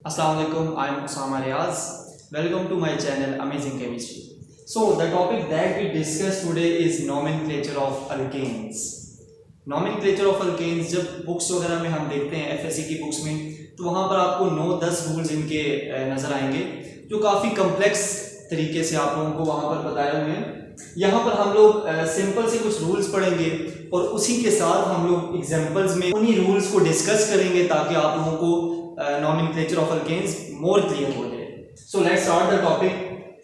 Assalamu alaikum, I am Osama Riaz. Welcome to my channel Amazing Chemistry. So the topic that we discuss today is nomenclature of alkanes. Nomenclature of alkanes जब books वगैरह में हम देखते हैं FSc की books में तो वहाँ पर आपको 9-10 रूल्स इनके नज़र आएंगे जो काफ़ी कम्प्लेक्स तरीके से आप लोगों को वहाँ पर बताए हुए हैं। यहाँ पर हम लोग सिंपल से कुछ रूल्स पढ़ेंगे और उसी के साथ हम लोग एग्जाम्पल्स में उन्हीं रूल्स को डिस्कस करेंगे ताकि आप लोगों को nomenclature of alkanes more clear हो जाए. So let's start the topic.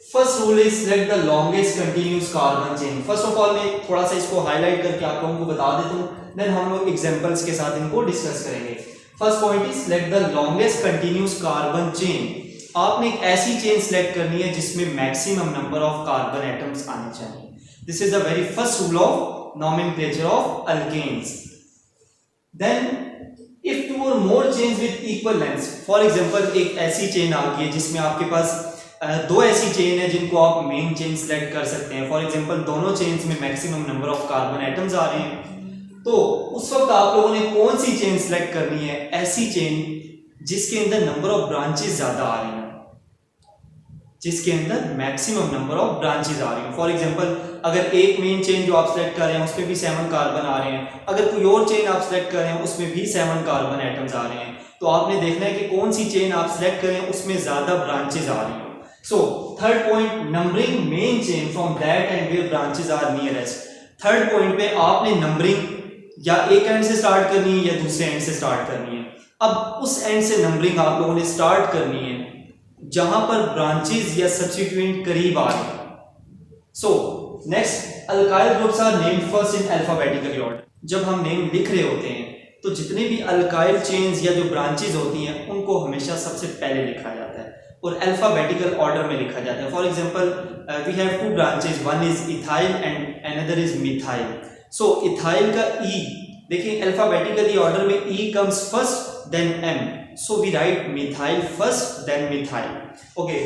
First rule is select the longest continuous carbon chain. First of all मैं थोड़ा सा इसको हाईलाइट करके आप लोगों को बता देता हूँ, देन हम लोग एग्जांपल्स के साथ इनको डिस्कस करेंगे. First point is select the longest continuous carbon chain. आपने एक ऐसी चेन सेलेक्ट करनी है जिसमें maximum number of carbon atoms आने चाहिए. This is the very first rule of nomenclature of alkanes. Then if two or more chains with equal lengths, for example एक ऐसी चेन आ गई है जिसमें आपके पास दो ऐसी चेन है जिनको आप मेन चेन सेलेक्ट कर सकते हैं. फॉर एग्जांपल दोनों चेन्स में maximum number of carbon atoms आ रहे हैं तो उस वक्त आप लोगों ने कौन सी चेन सेलेक्ट करनी है? ऐसी चेन जिसके अंदर नंबर ऑफ ब्रांचेस ज्यादा आ रही हैं, जिसके अंदर मैक्सिमम नंबर ऑफ ब्रांचेस आ रही हैं. फॉर एग्जांपल अगर एक मेन चेन जो आप सेलेक्ट कर रहे हैं उसमें भी 7 कार्बन आ रहे हैं, अगर कोई और चेन आप सेलेक्ट कर रहे हैं उसमें भी 7 कार्बन एटम्स आ रहे हैं, तो आपने देखना है कि कौन सी चेन आप सेलेक्ट करें उसमें ज्यादा ब्रांचेस आ रही हैं. So third point, numbering main chain from that end where branches are nearest. Third point पे आपने नंबरिंग या एक एंड से स्टार्ट करनी है या दूसरे एंड से स्टार्ट करनी है. अब उस एंड से नंबरिंग आप लोगों ने स्टार्ट करनी है जहां पर ब्रांचेस या सब्स्टिट्यूएंट करीब आ रहे हैं. So next, alkyl groups are named first in alphabetical order. जब हम नेम लिख रहे होते हैं तो जितने भी अल्काइल चेन्स या जो ब्रांचेस होती हैं उनको हमेशा सबसे पहले लिखा जाता है और अल्फाबेटिकल ऑर्डर में लिखा जाता है. For example we have two branches, one is ethyl and another is methyl. So ethyl का ई देखिए अल्फाबेटिकली ऑर्डर में E comes first then M, so we write methyl first then methyl. Okay,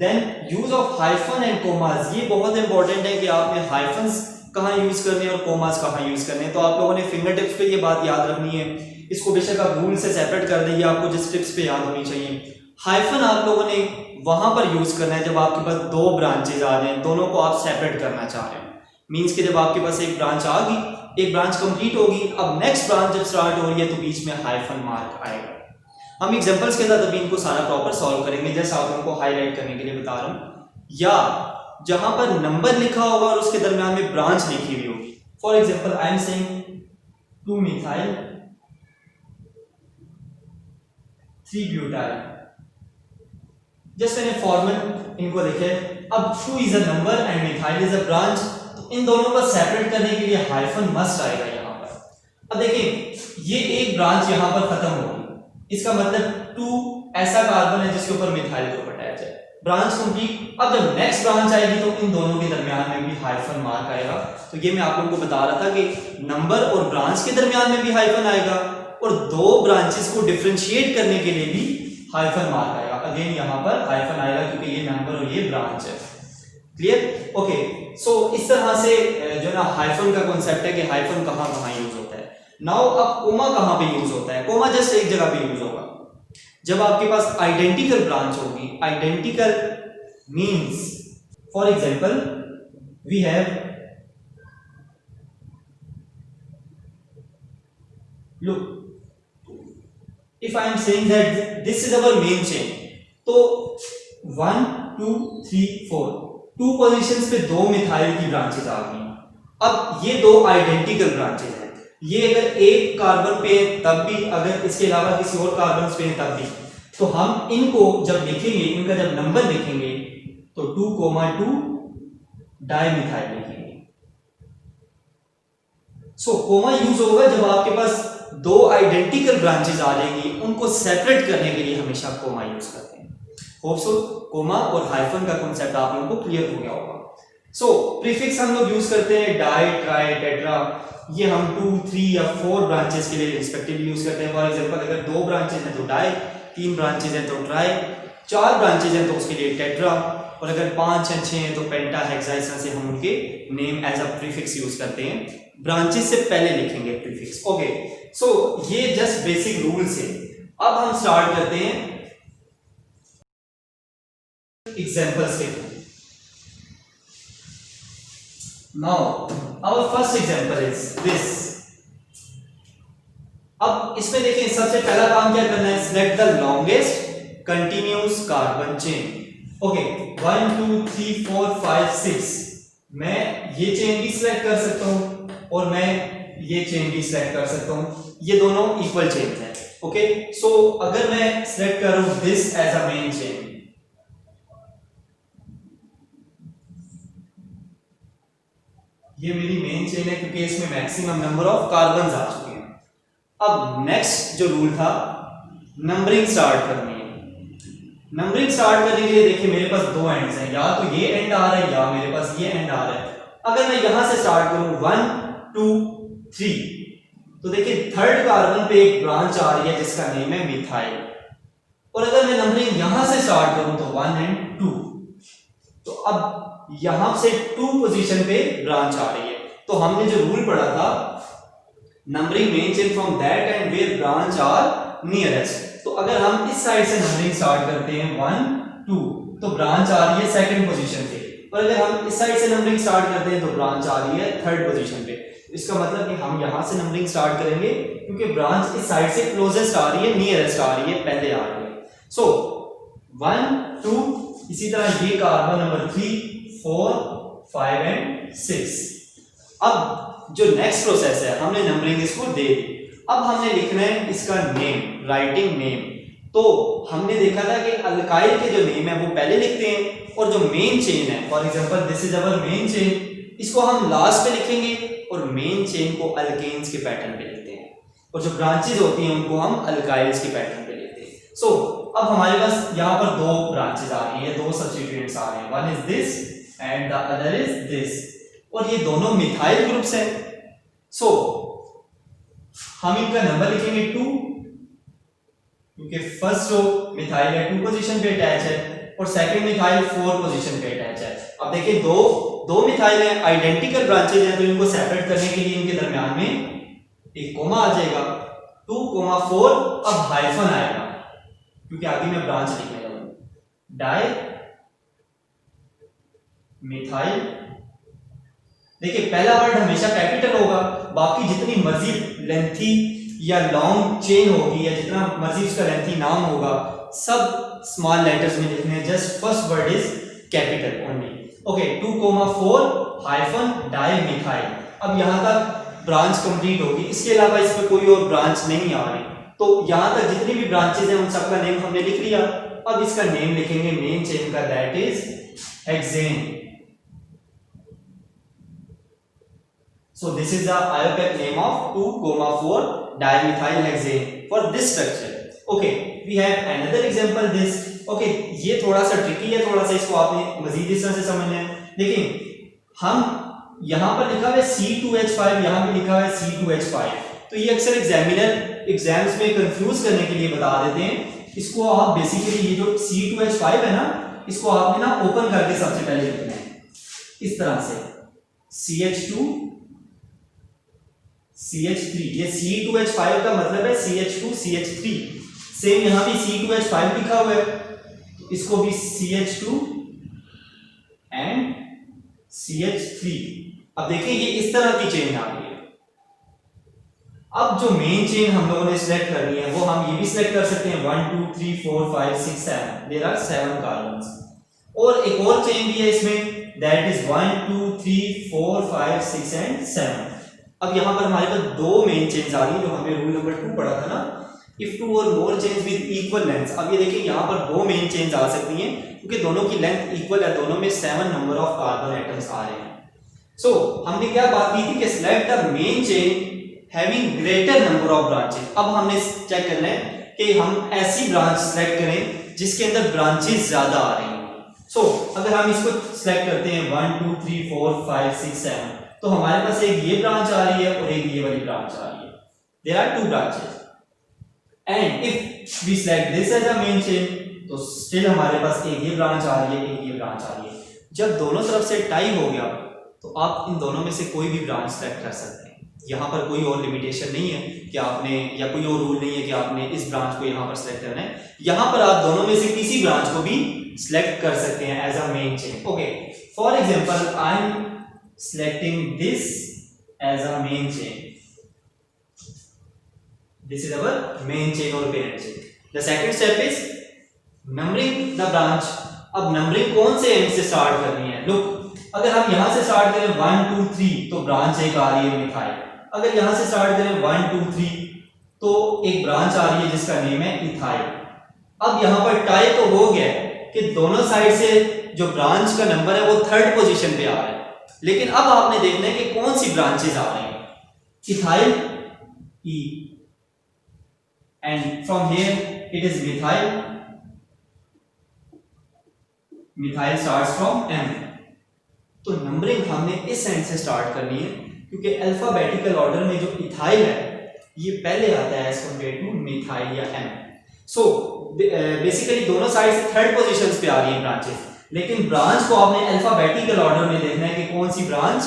then use of hyphen and commas. ये बहुत important है कि आपने hyphens कहाँ use करने हैं और कोमास कहाँ यूज करने हैं. तो आप लोगों ने फिंगर टिप्स पे ये बात याद रखनी है. इसको बेशक आप रूल से सेपरेट कर देंगे, आपको जिस टिप्स पे याद होनी चाहिए. हाइफन आप लोगों ने वहां पर यूज करना है जब आपके पास दो ब्रांचेज आ जाए, दोनों को आप सेपरेट करना चाह रहे हैं. मीन्स कि जब आपके पास एक ब्रांच आ गई, एक ब्रांच कंप्लीट होगी, अब नेक्स्ट ब्रांच जब स्टार्ट हो रही है तो बीच में हाइफन मार्क आएगा. हम एग्जांपल्स के साथ अभी इनको सारा प्रॉपर सॉल्व करेंगे, जैसे आप लोगों को हाईलाइट करने के लिए बता रहा हूं. या जहां पर नंबर लिखा होगा और उसके दरमियान में ब्रांच लिखी हुई होगी. For example I am saying 2 methyl 3 butyl. Just मैंने फॉर्मल इनको लिखे. अब 2 is a number and methyl is a branch, तो इन दोनों को सेपरेट करने के लिए हाइफन मस्ट आएगा यहां पर. अब देखिए ये एक ब्रांच यहां पर खत्म होगी, इसका मतलब 2 ऐसा कार्बन है जिसके ऊपर मिथाइल ग्रुप अटैच है. Branch complete. अब जब नेक्स्ट ब्रांच आएगी तो इन दोनों के दरमियान में भी हाइफन मार्क आएगा. तो ये मैं आप लोगों को बता रहा था कि नंबर और ब्रांच के दरमियान में भी हाइफन आएगा और दो ब्रांचेस को डिफरेंशिएट करने के लिए भी हाइफन मार्क आएगा. अगेन यहां पर हाइफन आएगा क्योंकि ये नंबर और ये ब्रांच है. क्लियर? ओके, सो इस तरह से जो ना हाइफन का कॉन्सेप्ट है कि हाइफन कहां कहां यूज होता है. नाउ अब कोमा कहां पे यूज होता है? कोमा जस्ट एक जगह पे यूज होगा जब आपके पास आइडेंटिकल ब्रांच होगी. Identical means for example we have look, if I am saying that this is our main chain, तो 1 2 3 4 2 पोजीशंस पे 2 मिथाइल की ब्रांचेस आ गई. अब ये दो आइडेंटिकल ब्रांचेस हैं. ये अगर एक कार्बन पे तब भी, अगर इसके अलावा किसी और कार्बन पे तब भी, तो हम इनको जब लिखेंगे, इनका जब नंबर लिखेंगे तो 2,2 डाइमिथाइल लिखेंगे. सो कोमा यूज होगा जब आपके पास दो आइडेंटिकल ब्रांचेस आ जाएंगी, उनको सेपरेट करने के लिए हमेशा कोमा यूज करते हैं. होप सो कोमा और हाइफन का कांसेप्ट आप लोगों को क्लियर हो गया होगा. सो प्रीफिक्स हम लोग यूज करते हैं डाई, ट्राई, टेट्रा. ये हम 2 3 या 4 ब्रांचेस के लिए रिस्पेक्टिवली यूज करते हैं. फॉर एग्जांपल अगर 2 ब्रांचेस हैं तो डाई, 3 ब्रांचेस हैं तो ट्राई, 4 ब्रांचेस हैं तो उसके लिए टेट्रा, और अगर 5 या 6 हैं तो पेंटा, हेक्सा. इस तरह से हम उनके name as a prefix use करते हैं. ब्रांचेस से पहले लिखेंगे प्रीफिक्स. ओके, सो ये जस्ट बेसिक रूल्स है. अब हम स्टार्ट करते हैं एग्जांपल्स के थ्रू। Now our first example is this. अब इसमें देखिए सबसे पहला काम क्या करना है, select the longest continuous carbon chain. Okay 1 2 3 4 5 6, मैं ये चेन भी सिलेक्ट कर सकता हूं और मैं ये चेन भी सिलेक्ट कर सकता हूं, ये दोनों इक्वल चेन है। ओके सो अगर मैं सिलेक्ट करूं this as a main chain, ये मेरी मेन चेन है क्योंकि इसमें मैक्सिमम नंबर ऑफ कार्बन आ चुके हैं। अब नेक्स्ट जो रूल था, नंबरिंग स्टार्ट करनी है। नंबरिंग स्टार्ट करने के लिए देखिए मेरे पास दो एंड्स हैं, या तो ये एंड आ रहा है या मेरे पास ये एंड आ रहा है। अगर मैं यहां से स्टार्ट करूं 1 2 3, तो देखिए थर्ड कार्बन पे एक ब्रांच आ रही है जिसका नेम है मिथाइल। और अगर मैं नंबरिंग यहां से स्टार्ट करूं तो 1 एंड 2, तो अब यहां से 2 पोजीशन पे ब्रांच आ रही है। तो हमने जो रूल पढ़ा था, numbering main chain from that end where branch are nearest. तो अगर हम इस साइड से नंबरिंग स्टार्ट करते हैं 1 2, तो ब्रांच आ रही है सेकंड पोजीशन पे, और अगर हम इस साइड से नंबरिंग स्टार्ट करते हैं तो ब्रांच आ रही है थर्ड पोजीशन पे। इसका मतलब कि हम यहां से नंबरिंग स्टार्ट करेंगे क्योंकि ब्रांच इस साइड से क्लोजेस्ट आ रही है, नियरेस्ट आ रही है, पहले आ रही है। सो 1 2, इसी तरह ये कार्बन नंबर 3 4 5 एंड 6। अब जो नेक्स्ट प्रोसेस है, हमने नंबरिंग इसको दे दी, अब हमने लिखना है इसका नेम, राइटिंग नेम। तो हमने देखा था कि अल्काइल के जो नेम है वो पहले लिखते हैं, और जो मेन चेन है, for example this is our main chain, इसको हम लास्ट पे लिखेंगे और मेन चेन को अल्केन्स के पैटर्न पे लिखते हैं, और जो ब्रांचेस होती हैं उनको हम अल्काइल्स के पैटर्न पे लिखते हैं। सो अब हमारे पास यहाँ पर दो ब्रांचेस आ रही है, दो सब्स्टिट्यूएंट्स आ रहे हैं, one is this and the other is this, और ये दोनों मिथाइल ग्रुप्स हैं। सो हम इनका नंबर लिखेंगे 2, क्योंकि फर्स्ट रो मिथाइल है 2 पोजीशन पे अटैच है और सेकंड मिथाइल 4 पोजीशन पे अटैच है। अब देखिए दो मिथाइल हैं, आइडेंटिकल ब्रांचेज हैं, तो इनको सेपरेट करने के लिए इनके दरमियान में एक कोमा आ जाएगा, 2 4। अब हाइफन आएगा क्योंकि आगे मैं ब्रांच लिखने जाऊंगा, डाई मिथाइल। देखिए पहला वर्ड हमेशा कैपिटल होगा, बाकी जितनी मर्जी लेंथी या लॉन्ग चेन होगी या जितना मर्जी उसका लेंथी नाम होगा सब स्मॉल लेटर्स में लिखने हैं, just first word is capital only. Okay 2 4 hyphen di methyl. अब यहां तक ब्रांच कंप्लीट होगी, इसके अलावा इसमें कोई और ब्रांच नहीं आ रही, तो यहां तक जितनी भी ब्रांचेस हैं उन सबका नेम हमने लिख लिया। अब इसका नेम लिखेंगे मेन चेन का, that is hexane. So this is the IUPAC name of 2 4 dimethylhexane for this structure. Okay, we have another example this. Okay, ये थोड़ा सा ट्रिकी है, थोड़ा सा इसको आपने मजीद इस तरह से समझना है। देखिए हम यहाँ पर लिखा हुआ है C2H5, यहाँ पे लिखा हुआ है C2H5, तो ये अक्सर एग्जामिनर एग्जाम्स में कंफ्यूज करने के लिए बता देते हैं। इसको आप बेसिकली ये जो C2H5 है ना, इसको आपने ना ओपन करके सबसे पहले लिखना है इस तरह से, CH2 CH3। ये C2H5 का मतलब है CH2 CH3। सेम यहां भी C2H5 लिखा हुआ है, तो इसको भी CH2 एंड CH3। अब देखिए ये इस तरह की चेन आ गई है। अब जो मेन चेन हम लोगों ने सिलेक्ट करनी है वो हम ये भी सिलेक्ट कर सकते हैं 1 2 3 4 5 6 7, देयर आर 7 कार्बन्स। और एक और चेन भी है इसमें, दैट इज 1 2 3 4 5 6 एंड 7। अब यहां पर हमारे पास दो मेन चेन्स आ रही हैं जो हमने रूल नंबर 2 पढ़ा था ना, इफ 2 और मोर चेन्स विद इक्वल लेंथ। अब ये देखिए यहां पर दो मेन चेन्स आ सकती हैं क्योंकि दोनों की लेंथ इक्वल है, दोनों में 7 नंबर ऑफ कार्बन एटम्स आ रहे हैं। सो हमने क्या बात की थी कि select the main chain having greater number of branches. अब हमने चेक करना है कि हम ऐसी ब्रांच सिलेक्ट करें जिसके अंदर ब्रांचेस ज्यादा आ रही हैं। सो अगर हम इसको सिलेक्ट करते हैं 1 2 3 4 5 6 7, तो हमारे पास एक ये ब्रांच आ रही है और एक ये वाली ब्रांच आ रही है, there are 2 branches. And if we select this as a main chain, तो स्टिल हमारे पास एक ये ब्रांच आ रही है, एक ये ब्रांच आ रही है। जब दोनों तरफ से टाई हो गया तो आप इन दोनों में से कोई भी ब्रांच सेलेक्ट कर सकते हैं। यहाँ पर कोई और लिमिटेशन नहीं है कि आपने, या कोई और रूल नहीं है कि आपने इस ब्रांच को यहाँ पर सिलेक्ट करना है। यहाँ पर आप दोनों में से किसी ब्रांच को भी सिलेक्ट कर सकते हैं as a main chain. Okay, for example I am selecting this as a main chain, this is our main chain और parent chain. The second step is numbering the branch. अब numbering कौन से and से start करनी है? Look, अगर हम यहां से स्टार्ट करें 1 2 3 तो ब्रांच एक आ रही है मिथाइल। अगर यहां से स्टार्ट करें 1 2 3 तो एक ब्रांच आ रही है जिसका नेम है इथाइल। अब यहां पर टाई तो हो गया कि दोनों साइड से जो ब्रांच का नंबर है वो थर्ड पोजीशन पे आ रहा है, लेकिन अब आपने देखना है कि कौन सी ब्रांचेस आ रही हैं। Ethyl E, and from here it is methyl, methyl starts from M. तो नंबरिंग हमने इस एंड से स्टार्ट करनी है क्योंकि अल्फाबेटिकल ऑर्डर में जो इथाइल है ये पहले आता है एज कंपेयर टू मिथाइल या एम। सो बेसिकली दोनों साइड से थर्ड पोजीशंस पे आ रही है ब्रांचेस, लेकिन ब्रांच को आपने अल्फाबेटिकल ऑर्डर में देखना है कि कौन सी ब्रांच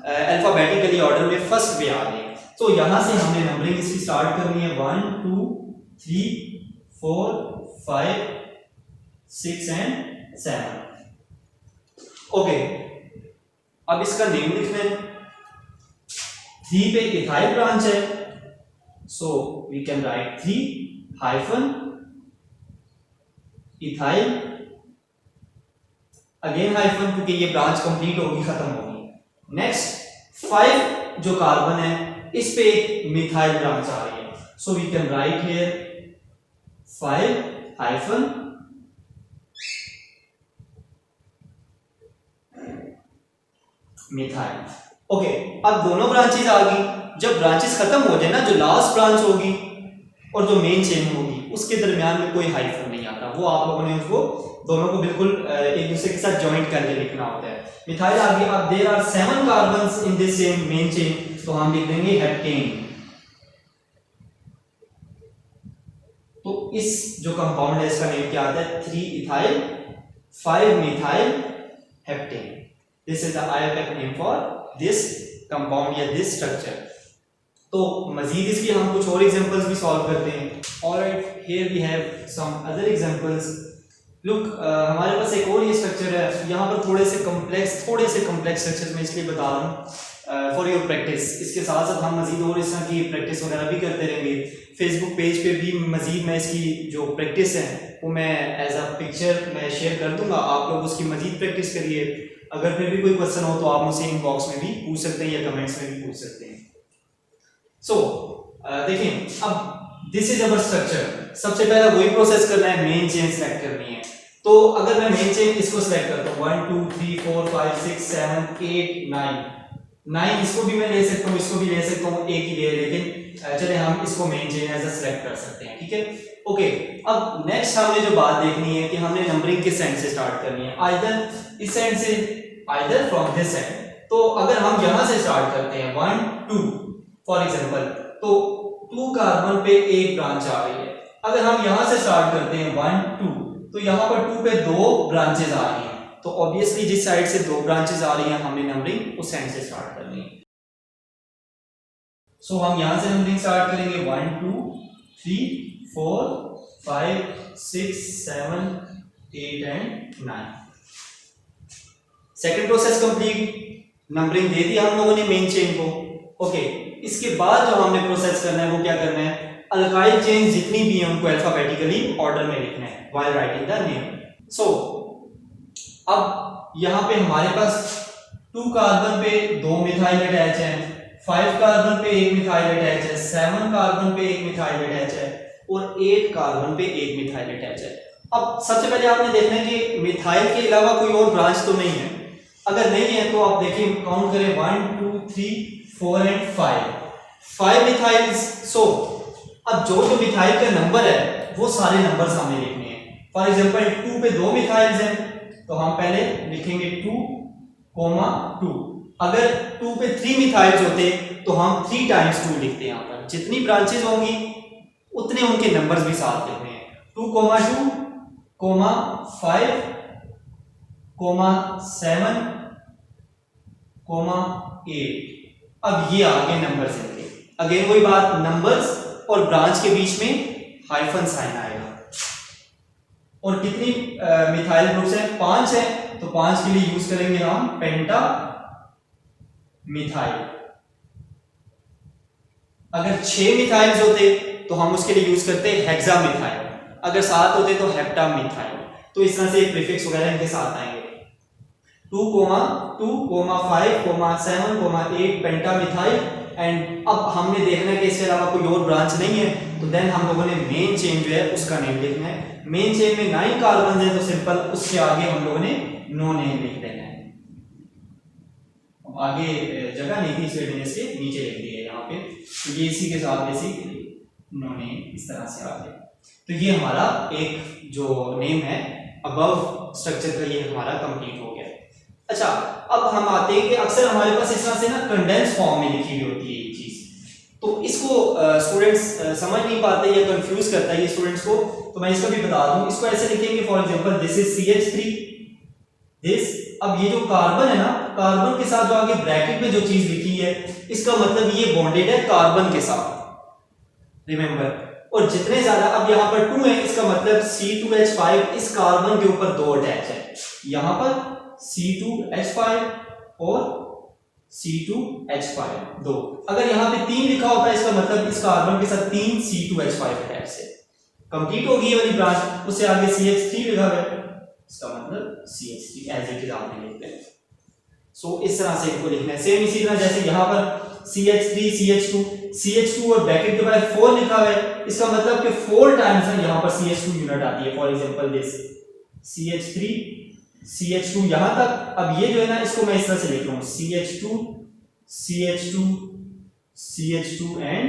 अल्फाबेटिकली ऑर्डर में फर्स्ट पे आ रही है। तो यहां से हमने नंबरिंग इसकी स्टार्ट करनी है 1 2 3 4 5 6 एंड 7। ओके, अब इसका नेम लिखना है। 3 पे इथाइल ब्रांच है, so we can write 3 hyphen ethyl, again hyphen क्योंकि ये ब्रांच कंप्लीट होगी, खत्म होगी। नेक्स्ट 5 जो कार्बन है इस पे एक मिथाइल ब्रांच आ रही है, so we can write here 5 hyphen methyl. Okay, अब दोनों ब्रांचेस आ गई। जब ब्रांचेस खत्म हो जाए ना, जो लास्ट ब्रांच होगी और जो मेन चेन होगी उसके दरमियान में कोई हाइफन नहीं आता, वो आप लोगों ने उसको दोनों को बिल्कुल एक दूसरे के साथ ज्वाइंट करके लिखना होता है। मिथाइल आ गई। अब there are 7 carbons in this same main chain, तो हम लिख देंगे हेप्टेन। तो इस जो कंपाउंड है इसका नेम क्या आता है? 3 ethyl 5 methyl heptane. This is the IUPAC name for this compound या this structure। तो मजीद इसकी हम कुछ और एग्जांपल्स भी सॉल्व करते हैं। Alright, here we have some other examples। Look, हमारे पास एक और ये स्ट्रक्चर है। यहाँ पर थोड़े से कम्प्लेक्स स्ट्रक्चर्स मैं इसलिए बता रहा हूँ फॉर योर प्रैक्टिस। इसके साथ साथ हम मजीद और इस तरह की प्रैक्टिस वगैरह भी करते रहेंगे। फेसबुक पेज पे भी मजीद मैं इसकी जो प्रैक्टिस है वो मैं एज अ पिक्चर मैं शेयर कर दूंगा, आप लोग उसकी मजीद प्रैक्टिस करिए। अगर फिर भी कोई क्वेश्चन हो तो आप मुझसे इनबॉक्स में भी पूछ सकते हैं या कमेंट्स में भी पूछ सकते हैं। सो देखें, अब दिस इज अवर स्ट्रक्चर। सबसे पहला वही प्रोसेस करना है, मेन चेन सेलेक्ट करनी है। तो अगर मैं मेन चेन इसको सेलेक्ट करता हूँ 1 2 3 4 5 6 7 8 9, इसको भी मैं ले सकता हूँ, इसको भी ले सकता हूँ, एक ही ले, लेकिन चले हम इसको main chain as a select कर सकते हैं, ठीक है। ओके, अब नेक्स्ट हमने जो बात देखनी है कि हमने नंबरिंग किस एंड से स्टार्ट करनी है, आइदर इस एंड से आइदर फ्रॉम दिस एंड। तो अगर हम यहां से स्टार्ट करते हैं 1 2 फॉर एग्जांपल, तो 2 कार्बन पे एक ब्रांच आ रही है। अगर हम यहां से स्टार्ट करते हैं 1 2 तो यहां पर 2 पे 2 ब्रांचेस आ रही हैं, तो ऑब्वियसली जिस साइड से 2 ब्रांचेस आ रही हैं हमने नंबरिंग उस एंड से स्टार्ट करनी है। सो हम यहां से नंबरिंग स्टार्ट करेंगे 1 2 3 4 5 6 7 8 and 9। Second process complete, numbering दे दी हम लोगों ने मेन चेन को। ओके, इसके बाद जो हमने प्रोसेस करना है वो क्या करना है, अल्काइल चेन जितनी भी हैं उनको अल्फाबेटिकली ऑर्डर में लिखना है व्हाइल राइटिंग द नेम। सो अब यहां पे हमारे पास 2 कार्बन पे 2 मिथाइल अटैच है, 5 कार्बन पे एक मिथाइल अटैच है, 7 कार्बन पे एक मिथाइल अटैच है और 8 कार्बन पे एक मिथाइल अटैच है। अब सबसे पहले आपने देखना है कि मिथाइल के अलावा कोई और ब्रांच तो नहीं है। अगर नहीं है तो आप देखिए, काउंट करें 1 2 3 4 एंड 5 मिथाइल्स। सो अब जो जो मिथाइल का नंबर है वो सारे नंबर्स हमें लिखने हैं। फॉर एग्जांपल 2 पे 2 मिथाइल्स हैं तो हम पहले लिखेंगे 2 2। अगर 2 पे 3 मिथाइल्स होते तो हम 3 टाइम्स 2 लिखते हैं। यहाँ पर जितनी ब्रांचेस होंगी उतने उनके नंबर्स भी साथ लिखने हैं। 2 2 5 7 8। अब ये आगे नंबर्स इनके, अगेन वही बात, नंबर्स और ब्रांच के बीच में हाइफन साइन आएगा। और कितनी मिथाइल ग्रुप्स हैं? 5 है, तो 5 के लिए यूज करेंगे हम पेंटा मिथाइल। अगर 6 मिथाइल्स होते तो हम उसके लिए यूज करते हेक्सा मिथाइल, अगर 7 होते तो हेप्टा मिथाइल। तो इस तरह से प्रीफिक्स वगैरह इनके साथ आएंगे। 2,2,5,7,8 पेंटा मिथाइल। एंड अब हमने देखना है कि इसके अलावा कोई और ब्रांच नहीं है, तो देन हम लोगों ने मेन चेन जो है उसका नेम लिखना है। मेन चेन में 9 कार्बन है, तो सिंपल उसके आगे हम लोगों ने नो नेम लिख देना है। आगे जगह नहीं थी इसलिए मैंने इसे नीचे लिख दिया यहाँ पे, तो ये इसी के साथ बेसिकली नो नेम इस तरह से आ गया। तो ये हमारा एक जो नेम है अबव स्ट्रक्चर का, ये हमारा कंप्लीट हो गया। अच्छा, अब हम आते हैं कि अक्सर हमारे पास इस तरह से ना कंडेंस फॉर्म में लिखी हुई होती है ये चीज, तो इसको स्टूडेंट्स समझ नहीं पाते या कंफ्यूज करता है ये स्टूडेंट्स को। तो मैं इसका भी बता दूं, इसको ऐसे लिखेंगे for example this is CH3 this. अब ये जो कार्बन है ना, कार्बन के साथ जो आगे ब्रैकेट में जो चीज लिखी है, इसका मतलब ये बॉन्डेड है कार्बन के साथ, रिमेंबर। और जितने ज्यादा, अब यहाँ पर 2 है, इसका मतलब C2H5 इस कार्बन के ऊपर 2 अटैच है, यहाँ पर C2H5 और C2H5 2। अगर यहाँ पे 3 लिखा होता है, इसका मतलब इस कार्बन के साथ 3 C2H5 अटैच है। कंप्लीट होगी ये वाली ब्रांच। उससे आगे CH3 लिखा है, इसका मतलब CH3 एज इट इज आपने लिख दिया। सो इस तरह से इनको लिखना है। सेम इसी तरह जैसे यहाँ पर CH3 CH2 और ब्रैकेट के बाद 4 लिखा है, इसका मतलब कि 4 टाइम्स है यहाँ पर CH2 यूनिट आती है। For example this CH3 CH2 यहां तक। अब ये जो है ना, इसको मैं इस तरह से लिख रहा हूं CH2 CH2 CH2 and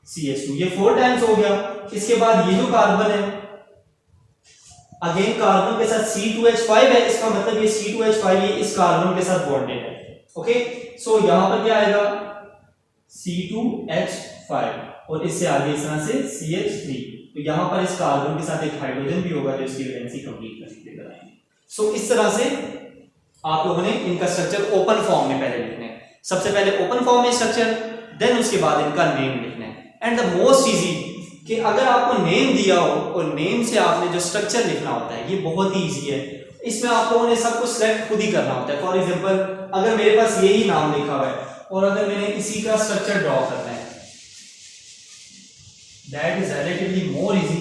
CH2, ये 4 टाइम्स हो गया। इसके बाद ये जो कार्बन है, अगेन कार्बन के साथ C2H5 है, इसका मतलब ये C2H5 ये इस कार्बन के साथ बॉन्डेड है। ओके, सो यहां पर क्या आएगा C2H5 और इससे आगे इस तरह से CH3। तो यहां पर इस कार्बन के साथ एक हाइड्रोजन भी होगा जो इसकी वैलेंसी कंप्लीट करके कराएंगे। सो इस तरह से आप लोगों ने इनका स्ट्रक्चर ओपन फॉर्म में पहले लिखना है। सबसे पहले ओपन फॉर्म में स्ट्रक्चर, देन उसके बाद इनका नेम लिखना है। एंड द मोस्ट इजी कि अगर आपको नेम दिया हो और नेम से आपने जो स्ट्रक्चर लिखना होता है, ये बहुत ही इजी है। इसमें आप लोगों ने सब कुछ सिलेक्ट खुद ही करना होता है। फॉर एग्जांपल अगर मेरे पास यही नाम लिखा हुआ है और अगर मैंने इसी का स्ट्रक्चर ड्रॉ करना है, that is relatively more easy.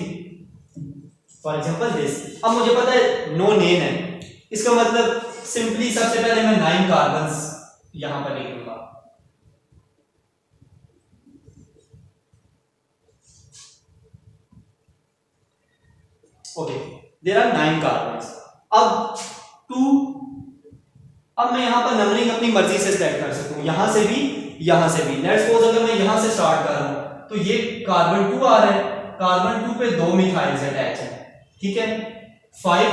For example this, अब मुझे पता है नो नेम है, इसका मतलब सिंपली सबसे पहले मैं 9 कार्बन्स यहां पर लिख दूंगा। Okay, there are 9 carbons. अब 2, अब मैं यहां पर नंबरिंग अपनी मर्जी से सेलेक्ट कर सकता हूं, यहां से भी यहां से भी। लेट्स सपोज अगर मैं यहां से स्टार्ट कर रहा हूं तो ये कार्बन 2 आ रहा है, कार्बन 2 पे 2 मिथाइल्स अटैच है, ठीक है। 5,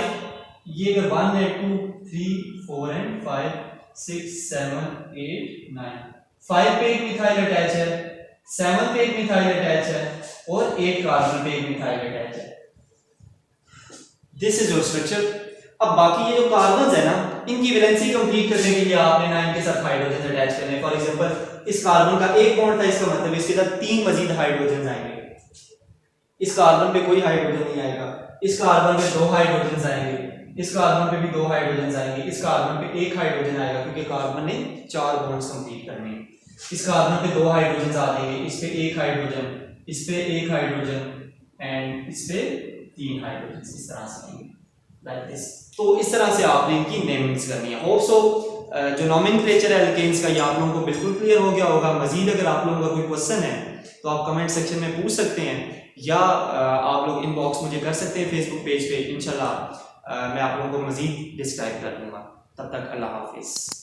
ये अगर 1 है, 2 3 4 एंड 5 6 7 8 9, 5 पे एक मिथाइल अटैच है, 7 पे एक मिथाइल अटैच है और 8 कार्बन पे एक मिथाइल अटैच है। This is your structure. अब बाकी ये जो कार्बन्स है ना, इनकी वैलेंसी कंप्लीट करने के लिए आपने 9 के साथ हाइड्रोजन अटैच करने हैं। फॉर एग्जांपल इस कार्बन का एक बॉन्ड था, इसका मतलब इसके साथ 3 मजीद हाइड्रोजन आएंगे। इस कार्बन पे कोई हाइड्रोजन नहीं आएगा, इस कार्बन पे 2 हाइड्रोजन आएंगे, इस कार्बन पे भी 2 हाइड्रोजन आएंगे, इस कार्बन पे 1 हाइड्रोजन आएगा क्योंकि कार्बन ने 4 बॉन्ड्स कंप्लीट करने हैं। इस कार्बन पे 2 हाइड्रोजन आ जाएंगे, इस पे 1 हाइड्रोजन, इस पे 1 हाइड्रोजन एंड इस पे 3 हाइड्रोजन, इस तरह से लाइक दिस। तो इस तरह से आपने इनकी नेमिंग्स करनी है। होप सो जो नॉमेनक्लेचर है एल्केन्स का ये आप लोगों को बिल्कुल क्लियर हो गया होगा। मजीद अगर आप लोगों का कोई क्वेश्चन है तो आप कमेंट सेक्शन में पूछ सकते हैं या आप लोग इनबॉक्स मुझे कर सकते हैं फेसबुक पेज पे। इंशाल्लाह मैं आप लोगों को मजीद डिस्क्राइब कर दूंगा। तब तक अल्लाह हाफिज़।